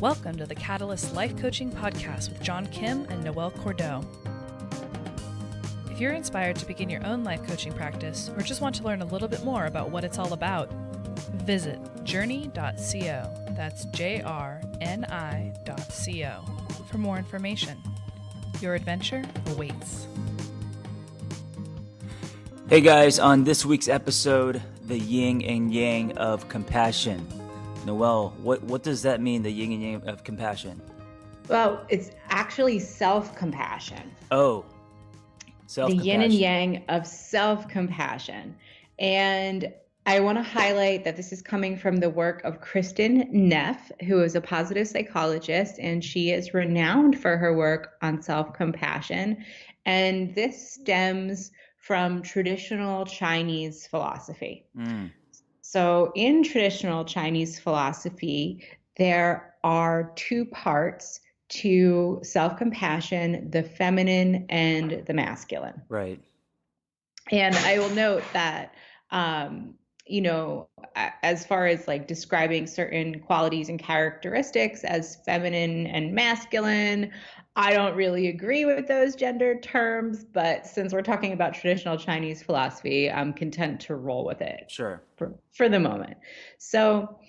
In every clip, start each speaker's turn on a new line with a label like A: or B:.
A: Welcome to the Catalyst Life Coaching Podcast with John Kim and Noelle Cordeaux. If you're inspired to begin your own life coaching practice or just want to learn a little bit more about what it's all about, visit JRNI.co. That's JRNI.co for more information. Your adventure awaits.
B: Hey guys, on this week's episode, the yin and yang of compassion. Noelle, what does that mean, the yin and yang of compassion?
C: Well, it's actually self-compassion.
B: Oh, self-compassion.
C: The yin and yang of self-compassion. And I want to highlight that this is coming from the work of Kristin Neff, who is a positive psychologist, and she is renowned for her work on self-compassion. And this stems from traditional Chinese philosophy. So in traditional Chinese philosophy, there are two parts to self-compassion, the feminine and the masculine.
B: Right.
C: And I will note that, as far as like describing certain qualities and characteristics as feminine and masculine, I don't really agree with those gendered terms, but since we're talking about traditional Chinese philosophy, I'm content to roll with it.
B: Sure.
C: For the moment. So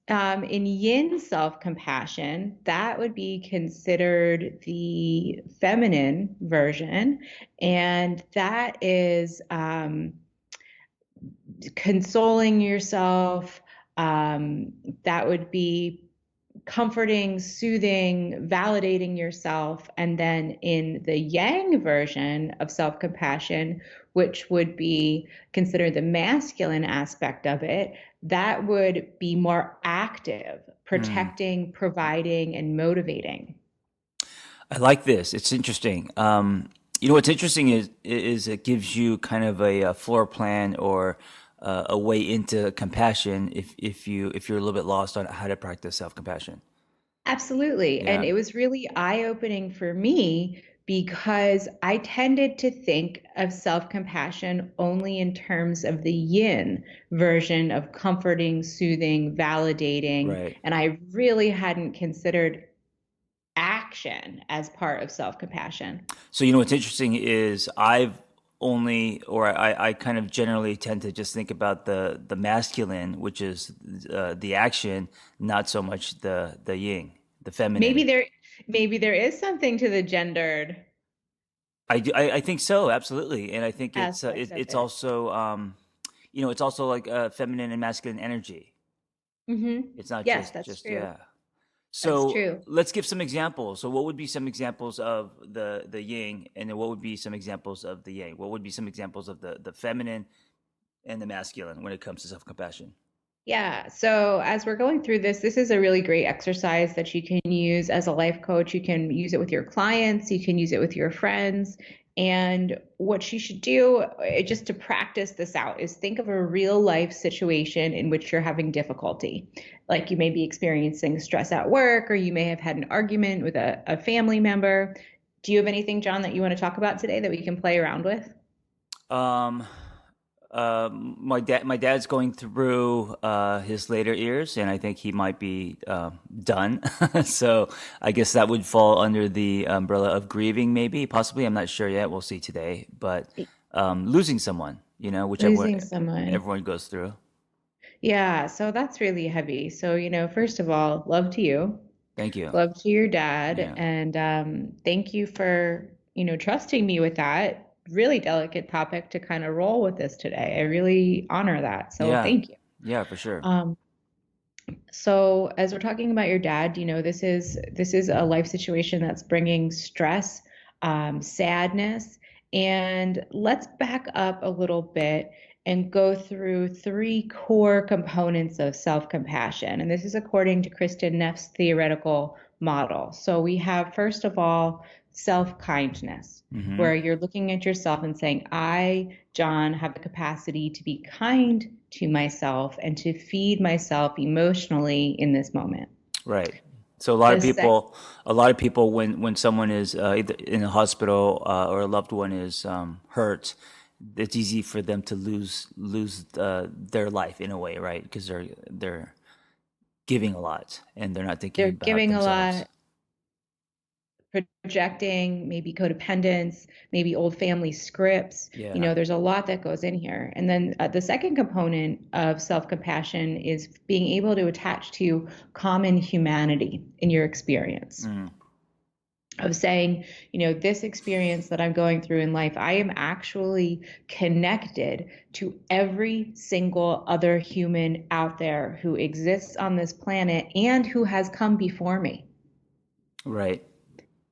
C: in yin self-compassion, that would be considered the feminine version, and that is consoling yourself. That would be comforting, soothing, validating yourself. And then in the yang version of self-compassion, which would be considered the masculine aspect of it, that would be more active, protecting, providing, and motivating.
B: I like this. It's interesting. What's interesting is it gives you kind of a floor plan or a way into compassion if you're a little bit lost on how to practice self-compassion.
C: Absolutely.
B: Yeah.
C: And it was really eye-opening for me because I tended to think of self-compassion only in terms of the yin version of comforting, soothing, validating.
B: Right.
C: And I really hadn't considered action as part of self-compassion.
B: So, what's interesting is I kind of generally tend to just think about the masculine, which is the action, not so much the yin, the feminine.
C: Maybe there is something to the gendered.
B: I think so, absolutely, and I think it's also it's also like feminine and masculine energy.
C: Mm-hmm.
B: It's not
C: that's
B: just
C: true.
B: yeah. So
C: that's true.
B: Let's give some examples. So what would be some examples of the yin, and then what would be some examples of the yang? What would be some examples of the feminine and the masculine when it comes to self-compassion?
C: Yeah. So as we're going through this is a really great exercise that you can use as a life coach. You can use it with your clients. You can use it with your friends. And what you should do just to practice this out is think of a real life situation in which you're having difficulty. Like you may be experiencing stress at work, or you may have had an argument with a family member. Do you have anything, John, that you want to talk about today that we can play around with?
B: My dad's going through his later years, and I think he might be done. So I guess that would fall under the umbrella of grieving, maybe, possibly. I'm not sure yet. We'll see today. But losing someone, which everyone goes through.
C: Yeah, so that's really heavy. So, first of all, love to you.
B: Thank you.
C: Love to your dad.
B: Yeah.
C: And thank you for, trusting me with that really delicate topic to kind of roll with this today. I really honor that. So thank you.
B: Yeah, for sure.
C: So as we're talking about your dad, this is a life situation that's bringing stress, sadness, and let's back up a little bit and go through three core components of self-compassion. And this is according to Kristin Neff's theoretical model. So we have, first of all, self-kindness, where you're looking at yourself and saying, I, John, have the capacity to be kind to myself and to feed myself emotionally in this moment.
B: Right. So a lot of people, when someone is either in a hospital or a loved one is hurt, it's easy for them to lose their life in a way, right? Because they're giving a lot and they're not thinking
C: They're
B: about
C: giving a
B: themselves.
C: lot, projecting, maybe codependence, maybe old family scripts.
B: Yeah.
C: There's a lot that goes in here. And then the second component of self-compassion is being able to attach to common humanity in your experience.
B: Mm.
C: Of saying, this experience that I'm going through in life, I am actually connected to every single other human out there who exists on this planet and who has come before me.
B: Right.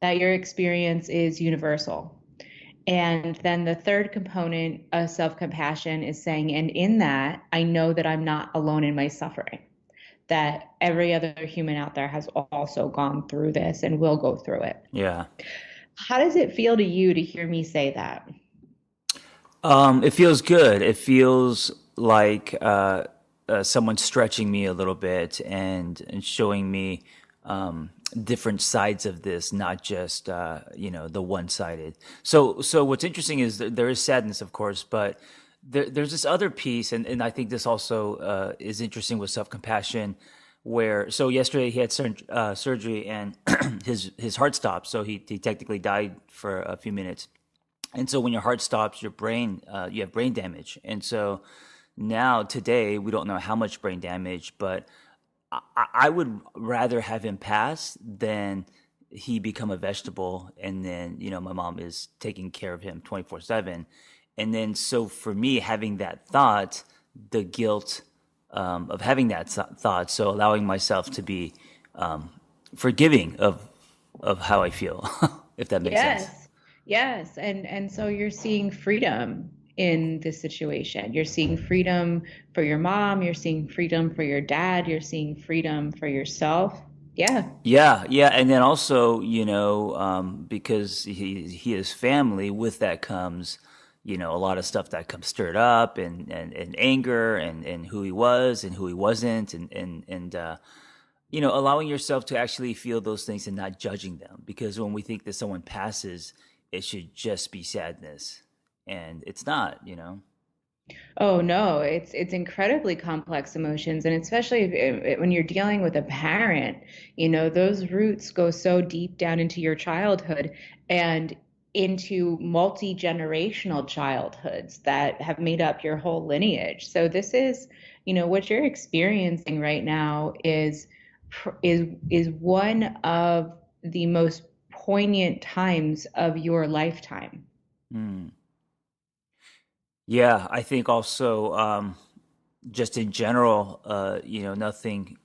C: That your experience is universal. And then the third component of self compassion is saying, and in that, I know that I'm not alone in my suffering, that every other human out there has also gone through this and will go through it.
B: Yeah.
C: How does it feel to you to hear me say that?
B: It feels good. It feels like someone stretching me a little bit and showing me different sides of this, not just the one-sided. So what's interesting is that there is sadness, of course, but there's this other piece, and I think this also is interesting with self-compassion. Where so yesterday he had surgery and his heart stopped, so he technically died for a few minutes. And so when your heart stops, your brain, you have brain damage. And so now today, we don't know how much brain damage, but I would rather have him pass than he become a vegetable. And then, my mom is taking care of him 24/7. And then, so for me, having that thought, the guilt of having that thought, so allowing myself to be forgiving of how I feel, if that makes sense.
C: Yes. Yes. And so you're seeing freedom in this situation. You're seeing freedom for your mom, you're seeing freedom for your dad, you're seeing freedom for yourself. Yeah.
B: Yeah, yeah, and then also, because he is family, with that comes, a lot of stuff that comes stirred up and anger and who he was and who he wasn't and allowing yourself to actually feel those things and not judging them. Because when we think that someone passes, it should just be sadness, and it's not.
C: Oh no, it's incredibly complex emotions, and especially when you're dealing with a parent, those roots go so deep down into your childhood and into multi-generational childhoods that have made up your whole lineage. So this is, what you're experiencing right now is one of the most poignant times of your lifetime.
B: Hmm. Yeah, I think also, just in general, nothing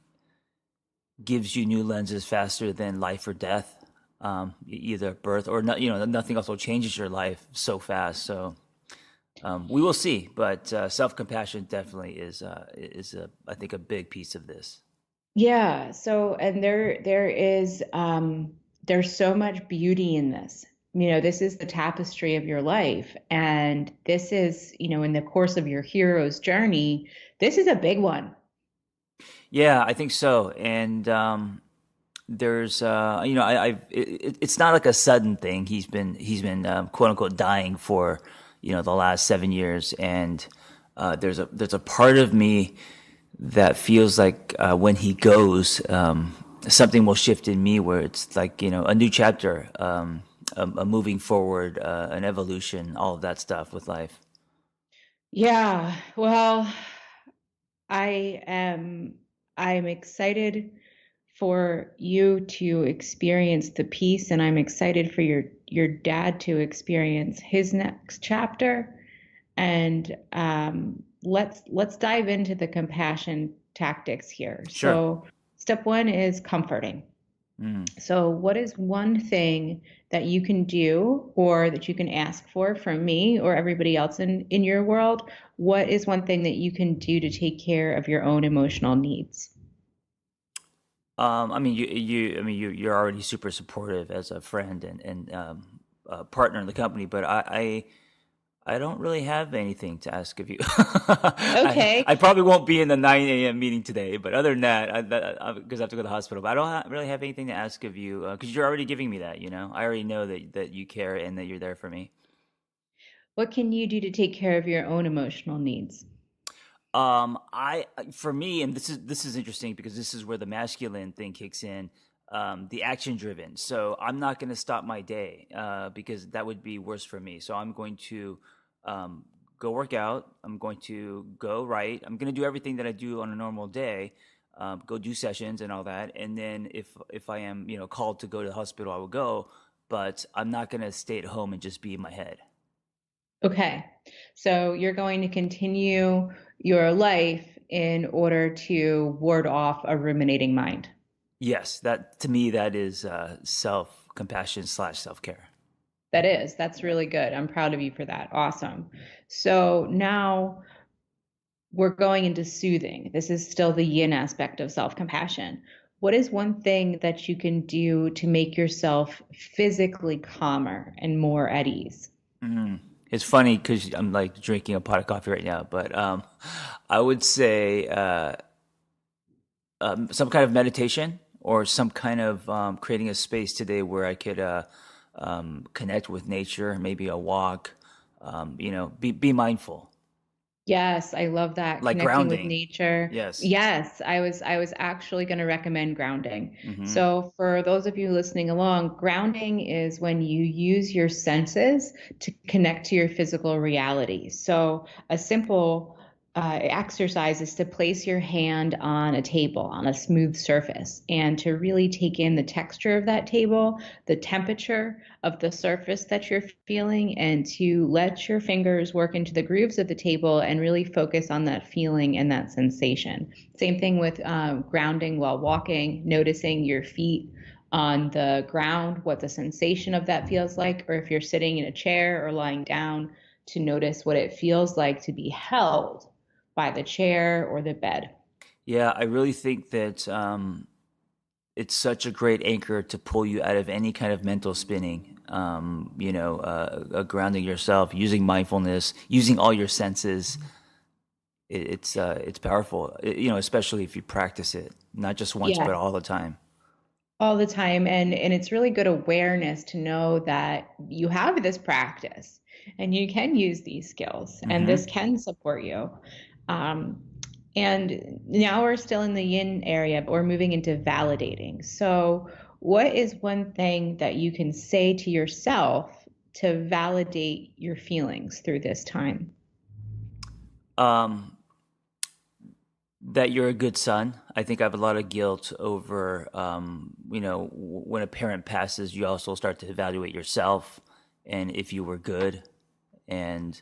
B: gives you new lenses faster than life or death. Either birth or not, nothing also changes your life so fast. So we will see, but self compassion definitely is I think a big piece of this.
C: Yeah, so and there's so much beauty in this. This is the tapestry of your life, and this is, in the course of your hero's journey, this is a big one.
B: Yeah, I think so. And there's it's not like a sudden thing. He's been quote unquote dying for the last 7 years, and there's a part of me that feels like when he goes, something will shift in me where it's like a new chapter, a moving forward, an evolution, all of that stuff with life.
C: Yeah, well, I am I'm excited for you to experience the peace, and I'm excited for your dad to experience his next chapter. And let's dive into the compassion tactics here.
B: Sure.
C: So step one is comforting.
B: Mm.
C: So what is one thing that you can do or that you can ask for from me or everybody else in your world? What is one thing that you can do to take care of your own emotional needs?
B: I mean, you're already super supportive as a friend and partner in the company, but I don't really have anything to ask of you.
C: Okay.
B: I probably won't be in the 9 a.m. meeting today, but other than that, because I have to go to the hospital, but I don't really have anything to ask of you because you're already giving me that. I already know that you care and that you're there for me.
C: What can you do to take care of your own emotional needs?
B: For me, and this is interesting because this is where the masculine thing kicks in. The action driven. So I'm not going to stop my day because that would be worse for me. So I'm going to um, go work out. I'm going to go write. I'm going to do everything that I do on a normal day. Go do sessions and all that. And then if I am called to go to the hospital, I will go. But I'm not going to stay at home and just be in my head.
C: Okay. So you're going to continue your life in order to ward off a ruminating mind.
B: Yes, that to me that is self compassion slash self care.
C: That's really good. I'm proud of you for that. Awesome. So now we're going into soothing. This is still the yin aspect of self-compassion. What is one thing that you can do to make yourself physically calmer and more at ease?
B: Mm. It's funny because I'm like drinking a pot of coffee right now, but I would say some kind of meditation or some kind of creating a space today where I could connect with nature, maybe a walk, be mindful,
C: Yes, I love that.
B: like
C: Connecting with
B: grounding.
C: nature.
B: Yes.
C: Yes, I was actually going to recommend grounding.
B: Hmm.
C: So for those of you listening along, grounding is when you use your senses to connect to your physical reality. So a simple exercise is to place your hand on a table, on a smooth surface, and to really take in the texture of that table, the temperature of the surface that you're feeling, and to let your fingers work into the grooves of the table and really focus on that feeling and that sensation. Same thing with grounding while walking, noticing your feet on the ground, what the sensation of that feels like, or if you're sitting in a chair or lying down, to notice what it feels like to be held by the chair or the bed.
B: Yeah, I really think that it's such a great anchor to pull you out of any kind of mental spinning. Grounding yourself, using mindfulness, using all your senses. It's powerful. Especially if you practice it, not just once, but
C: Yes,
B: all the time.
C: all the time. And it's really good awareness to know that you have this practice and you can use these skills and
B: Hmm.
C: this can support you. Um, and now we're still in the yin area, but we're moving into validating. So, what is one thing that you can say to yourself to validate your feelings through this time?
B: Um, that you're a good son. I think I have a lot of guilt over, when a parent passes, you also start to evaluate yourself and if you were good and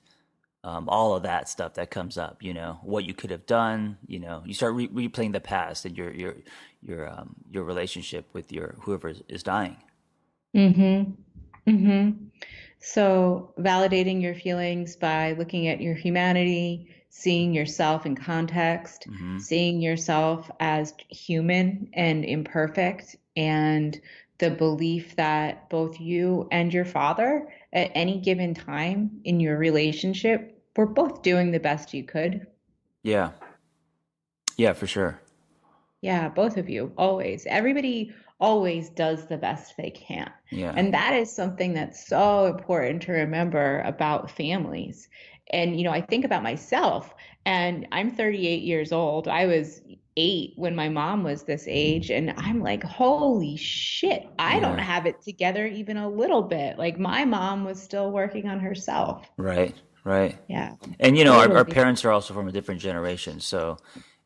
B: all of that stuff that comes up. What you could have done. You start replaying the past and your relationship with your whoever is dying.
C: Mm-hmm. Mm-hmm. So, validating your feelings by looking at your humanity, seeing yourself in context,
B: Hmm.
C: seeing yourself as human and imperfect, and the belief that both you and your father, at any given time in your relationship, were both doing the best you could.
B: Yeah, yeah, for sure.
C: Yeah, both of you, always. Everybody always does the best they can.
B: Yeah.
C: And that is something that's so important to remember about families. And, I think about myself, and I'm 38 years old. I was 8 when my mom was this age, and I'm like, holy shit, I don't
B: Yeah.
C: have it together even a little bit. Like, my mom was still working on herself.
B: Right. Right.
C: Yeah,
B: And our
C: totally.
B: parents are also from a different generation, so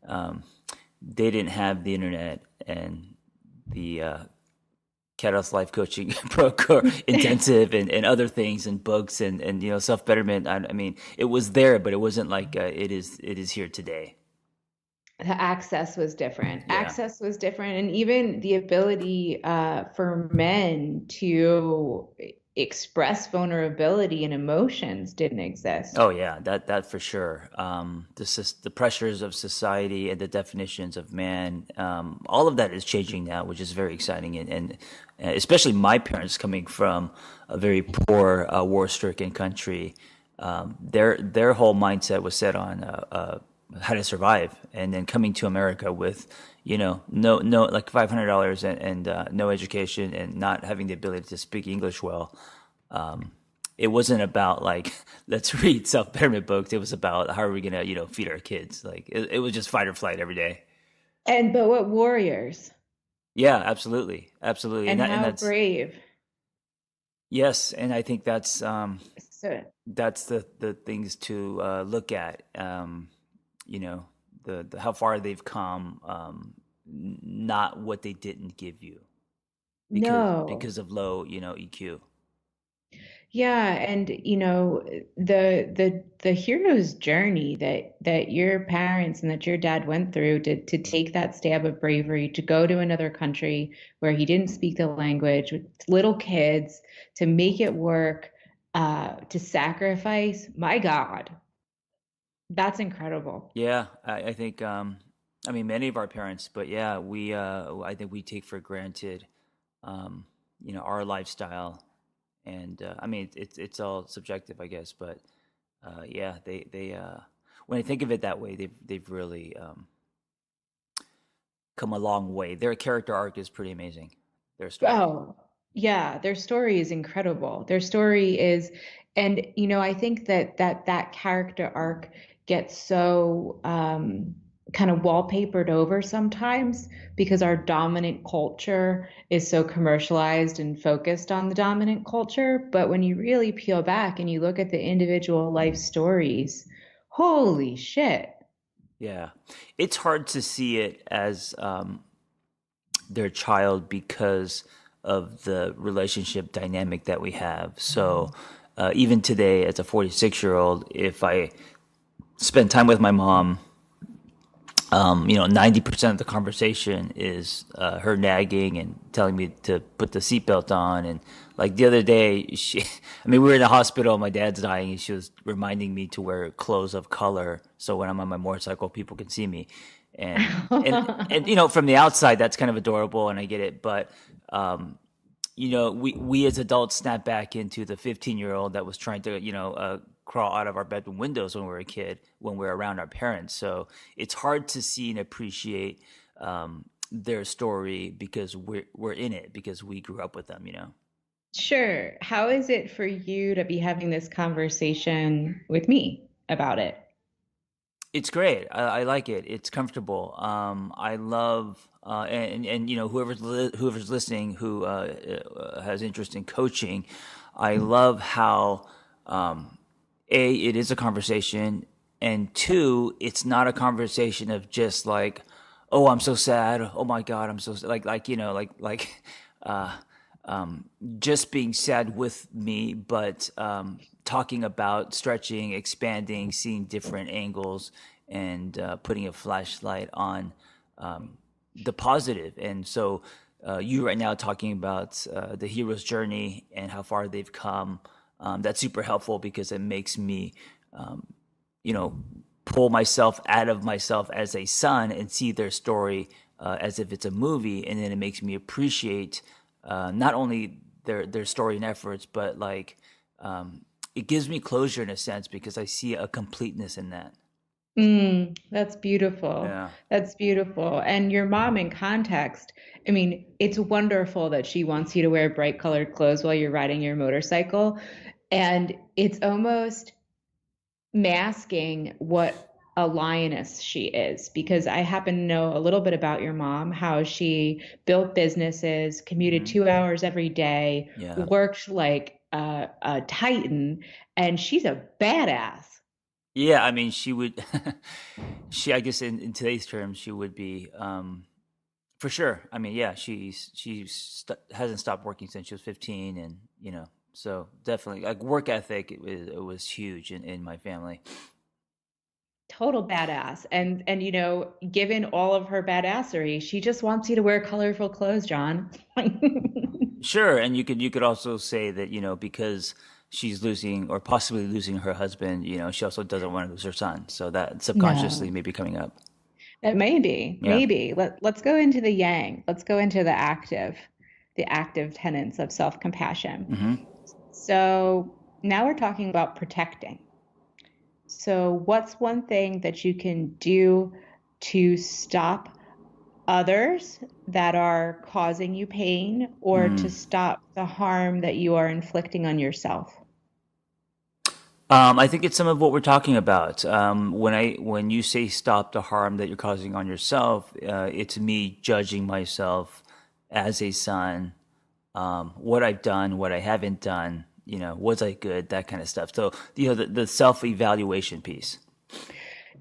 B: um, they didn't have the internet and the Kairos life coaching program intensive and other things and books and self betterment. I mean, it was there, but it wasn't like it is here today.
C: The access was different.
B: Yeah.
C: Access was different, and even the ability for men to express vulnerability and emotions didn't exist.
B: Oh yeah, that for sure. The pressures of society and the definitions of man, all of that is changing now, which is very exciting. And especially my parents coming from a very poor, war-stricken country, their whole mindset was set on how to survive, and then coming to America with no like $500 and no education and not having the ability to speak English well. it wasn't about like let's read self-betterment books. It was about how are we gonna feed our kids. Like it was just fight or flight every day.
C: But what warriors
B: Yeah, absolutely, absolutely,
C: and
B: and
C: how
B: that's
C: brave.
B: yes, and I think
C: So,
B: that's the things to look at. You know, the how far they've come, not what they didn't give you
C: no.
B: because of low EQ.
C: Yeah, and the hero's journey that your parents and that your dad went through to take that stab of bravery, to go to another country where he didn't speak the language with little kids, to make it work, to sacrifice. My God, that's incredible.
B: Yeah, I think I mean many of our parents, but yeah, we I think we take for granted um, our lifestyle, and I mean it's all subjective, I guess, but yeah, they when I think of it that way, they've really come a long way. Their character arc is pretty amazing. Their story.
C: Oh, yeah, their story is incredible. Their story is, and I think that character arc gets so kind of wallpapered over sometimes because our dominant culture is so commercialized and focused on the dominant culture. But when you really peel back and you look at the individual life stories, holy shit.
B: Yeah, it's hard to see it as their child because of the relationship dynamic that we have. So even today, as a 46-year-old, if I spend time with my mom, 90% of the conversation is her nagging and telling me to put the seatbelt on. And like the other day, I mean, we were in the hospital, my dad's dying, and she was reminding me to wear clothes of color so when I'm on my motorcycle, people can see me. And from the outside, that's kind of adorable, and I get it. But we as adults snap back into the 15-year-old that was trying to, crawl out of our bedroom windows when we were a kid, when we were around our parents. So it's hard to see and appreciate their story because we're in it because we grew up with them.
C: Sure. How is it for you to be having this conversation with me about it?
B: It's great. I like it. It's comfortable. I love and whoever's listening who has interest in coaching, I love how it is a conversation, and two, it's not a conversation of just like, oh, I'm so sad. Oh my God, I'm so sad. Uh, just being sad with me, but talking about stretching, expanding, seeing different angles, and putting a flashlight on the positive. And so, you right now talking about the hero's journey and how far they've come. That's super helpful because it makes me, you know, pull myself out of myself as a son and see their story as if it's a movie, and then it makes me appreciate not only their story and efforts, but like it gives me closure in a sense because I see a completeness in that.
C: That's beautiful.
B: Yeah.
C: That's beautiful. And your mom in context, I mean, it's wonderful that she wants you to wear bright colored clothes while you're riding your motorcycle. And it's almost masking what a lioness she is, because I happen to know a little bit about your mom, how she built businesses, commuted
B: Hmm.
C: 2 hours every day,
B: Yeah.
C: worked like a titan, and she's a badass.
B: Yeah. I mean, she would, I guess in today's terms, she would be, for sure. I mean, yeah, hasn't stopped working since she was 15, and so definitely like work ethic. It was huge in my family.
C: Total badass. And given all of her badassery, she just wants you to wear colorful clothes, John.
B: Sure, and you could also say that because she's losing or possibly losing her husband, she also doesn't want to lose her son. So that subconsciously
C: No.
B: may be coming up.
C: It may be,
B: Yeah.
C: maybe. Let's go into the yang. Let's go into the active tenets of self-compassion.
B: Hmm.
C: So now we're talking about protecting. So what's one thing that you can do to stop others that are causing you pain or to
B: Mm.
C: stop the harm that you are inflicting on yourself?
B: I think it's some of what we're talking about. When you say stop the harm that you're causing on yourself, it's me judging myself as a son, what I've done, what I haven't done. Was I good? That kind of stuff. So the self evaluation piece.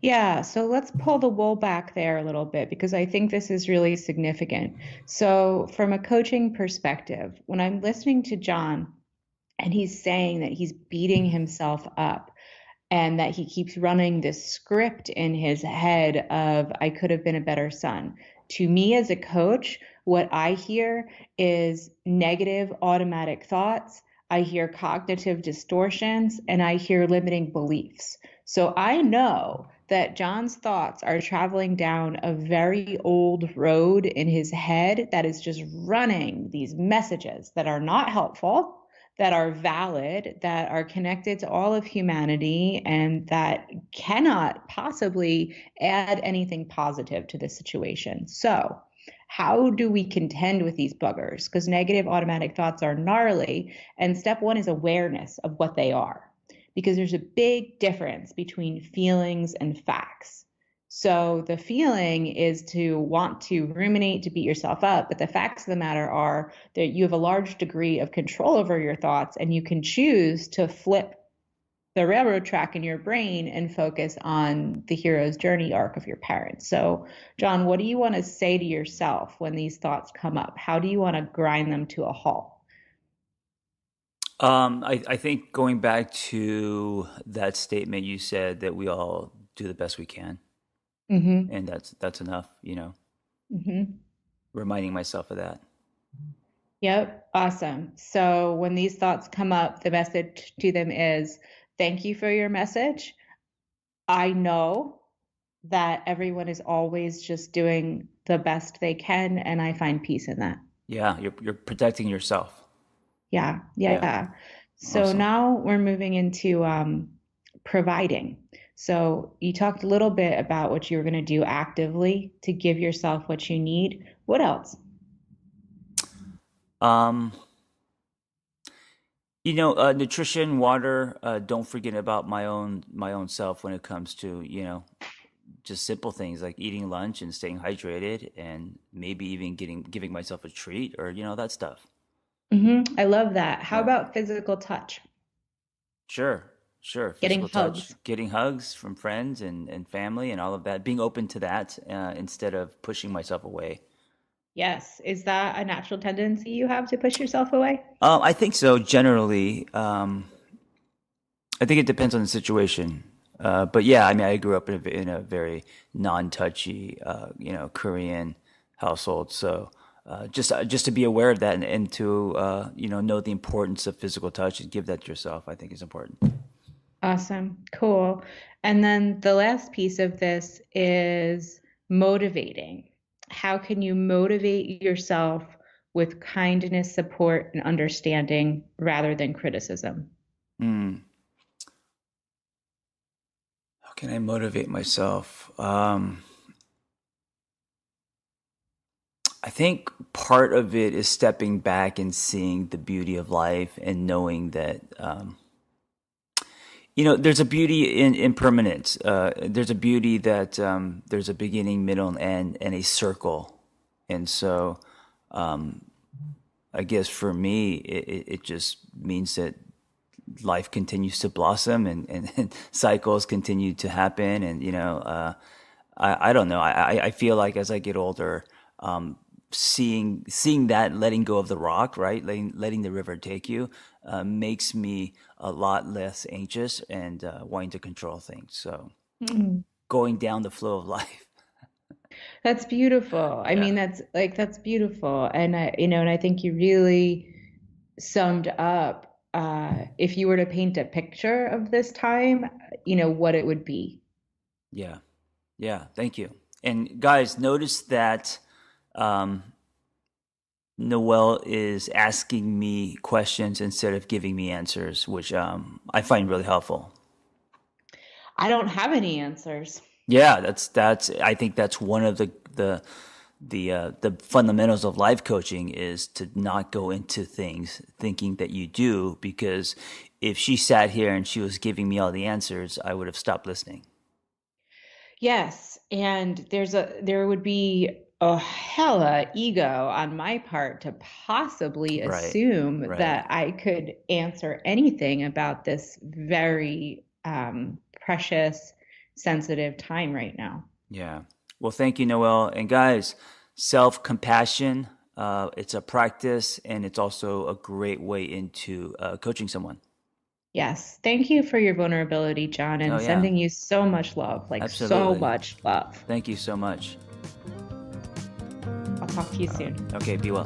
C: Yeah, so let's pull the wool back there a little bit because I think this is really significant. So, from a coaching perspective, when I'm listening to John and he's saying that he's beating himself up and that he keeps running this script in his head of, I could have been a better son. To me, as a coach, what I hear is negative automatic thoughts. I hear cognitive distortions and I hear limiting beliefs. So I know that John's thoughts are traveling down a very old road in his head that is just running these messages that are not helpful, that are valid, that are connected to all of humanity, and that cannot possibly add anything positive to the situation. So, how do we contend with these buggers? Because negative automatic thoughts are gnarly. And step one is awareness of what they are, because there's a big difference between feelings and facts. So the feeling is to want to ruminate, to beat yourself up. But the facts of the matter are that you have a large degree of control over your thoughts, and you can choose to flip the railroad track in your brain and focus on the hero's journey arc of your parents. So, John, what do you want to say to yourself when these thoughts come up? How do you want to grind them to a halt?
B: I think going back to that statement you said that we all do the best we can,
C: Mm-hmm.
B: and that's enough.
C: Mm-hmm.
B: Reminding myself of that.
C: Yep, awesome. So when these thoughts come up, the message to them is thank you for your message. I know that everyone is always just doing the best they can, and I find peace in that.
B: Yeah, you're protecting yourself.
C: Yeah,
B: Yeah,
C: yeah. So
B: awesome.
C: now we're moving into providing. So you talked a little bit about what you were going to do actively to give yourself what you need. What else?
B: Um, nutrition, water. Don't forget about my own self when it comes to just simple things like eating lunch and staying hydrated, and maybe even giving myself a treat or that stuff.
C: I love that. How
B: Yeah,
C: about physical touch?
B: sure, sure.
C: Getting
B: Physical touch,
C: hugs.
B: getting hugs from friends and family and all of that. Being open to that instead of pushing myself away.
C: Yes. Is that a natural tendency you have to push yourself away?
B: I think so. Generally, I think it depends on the situation. But yeah, I mean, I grew up in a very non-touchy, Korean household. So just to be aware of that and to know the importance of physical touch and give that to yourself, I think is important.
C: Awesome. Cool. And then the last piece of this is motivating. How can you motivate yourself with kindness, support, and understanding rather than criticism?
B: Hmm. How can I motivate myself? I think part of it is stepping back and seeing the beauty of life and knowing that there's a beauty in impermanence. There's a beauty that there's a beginning, middle, and end, and a circle. And so, I guess for me, it just means that life continues to blossom and cycles continue to happen. And I don't know. I feel like as I get older, seeing that letting go of the rock, right, letting the river take you, makes me a lot less anxious and wanting to control things. So
C: Hmm.
B: going down the flow of life.
C: That's beautiful. I
B: Yeah.
C: mean, that's beautiful. And and I think you really summed up if you were to paint a picture of this time, what it would be.
B: Yeah. Yeah. Thank you. And guys, notice that um, Noelle is asking me questions instead of giving me answers, which I find really helpful.
C: I don't have any answers.
B: Yeah, that's. I think that's one of the fundamentals of life coaching, is to not go into things thinking that you do, because if she sat here and she was giving me all the answers, I would have stopped listening.
C: Yes, and there would be a hella ego on my part to possibly
B: Right.
C: assume
B: Right.
C: that I could answer anything about this very precious, sensitive time right now.
B: Yeah. Well, thank you, Noelle. And guys, self-compassion, it's a practice, and it's also a great way into coaching someone.
C: Yes. Thank you for your vulnerability, John,
B: Oh,
C: and
B: yeah.
C: sending you so much love, like so
B: Absolutely.
C: much love.
B: Thank you so much.
C: I'll talk to you soon.
B: Okay, be well.